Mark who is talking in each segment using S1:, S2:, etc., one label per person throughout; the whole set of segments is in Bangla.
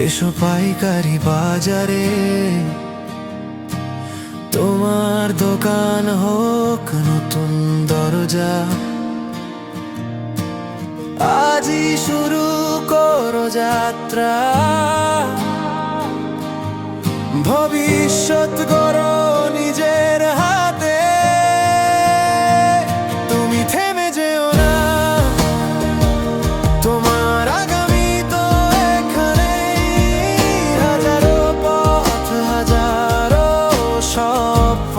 S1: এসো পাইকারি বাজারে, তোমার দোকান হোক নতুন দরজা। আজই শুরু করো যাত্রা, ভবিষ্যৎ গড়ো নিজের হাতে। তুমি থেমে যেও না, তোমার আগামী তো এখানেই। হাজারো পথ, হাজারো স্বপ্ন,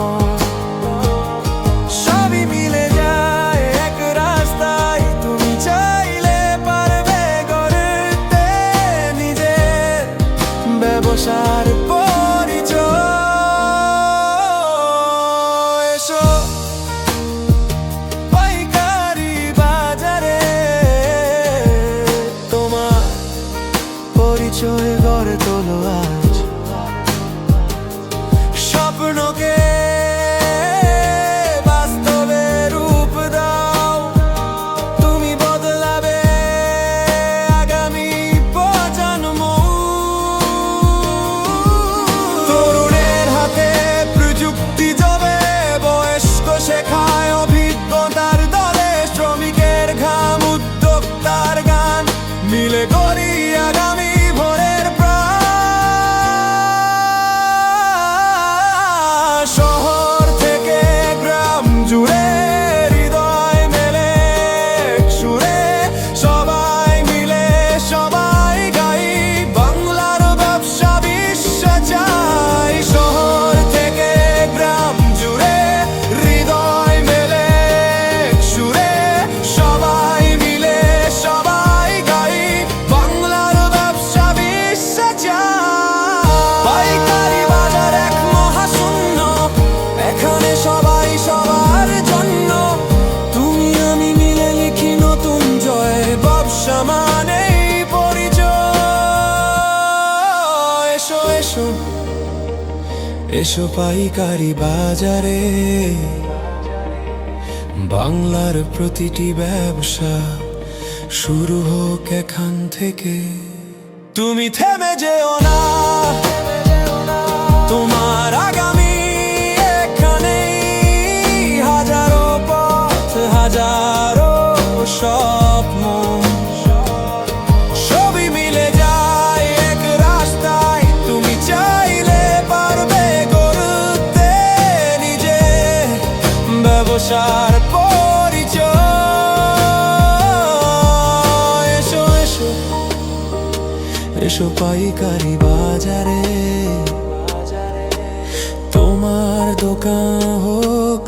S1: সবই মিলে যায় এক রাস্তায়। তুমি চাইলে পারবে গড়তে নিজের ব্যবসার পরিচয়। এসো পাইকারি বাজারে, তোমার পরিচয় গড়ে তোলো আজ। স্বপ্নকে বাস্তবে রূপ দাও, তুমি বদলাবে আগামী প্রজন্ম। তরুণের হাতে প্রযুক্তি যাবে, বয়স্ক শেখায় অভিজ্ঞতার দলে। শ্রমিকের ঘাম, উদ্যোক্তার গান, মিলে গড়ি আগামী ভোরের প্রাণ। শহর থেকে গ্রাম জুড়ে হৃদয় মেলে সুরে, সবাই মিলে সবাই গাই বাংলার ব্যবসা বিশ্ব চাই। শহর থেকে গ্রাম জুড়ে হৃদয় মেলে সুরে, সবাই মিলে সবাই গাই বাংলার ব্যবসা বিশ্ব চাই। পাইকারি বাজার এক মহাশূন্য, এখানে সবাই সবার জন্য। তুমি আমি মিলে লিখি নতুন জয়, ব্যবসা মানেই পরিচয়। এসো এসো এসো পাইকারি বাজারে, বাংলার প্রতিটি ব্যবসা শুরু হোক এখান থেকে। তুমি থেমে যেও না, তোমার আগামী এখানেই। হাজারো পথ, হাজারো স্বপ্ন, সবই মিলে যায় এক রাস্তায়। তুমি চাইলে পারবে গড়তে নিজের ব্যবসার পরিচয়। এসো এসো এসো পাইকারি বাজারে, তোমার দোকান হোক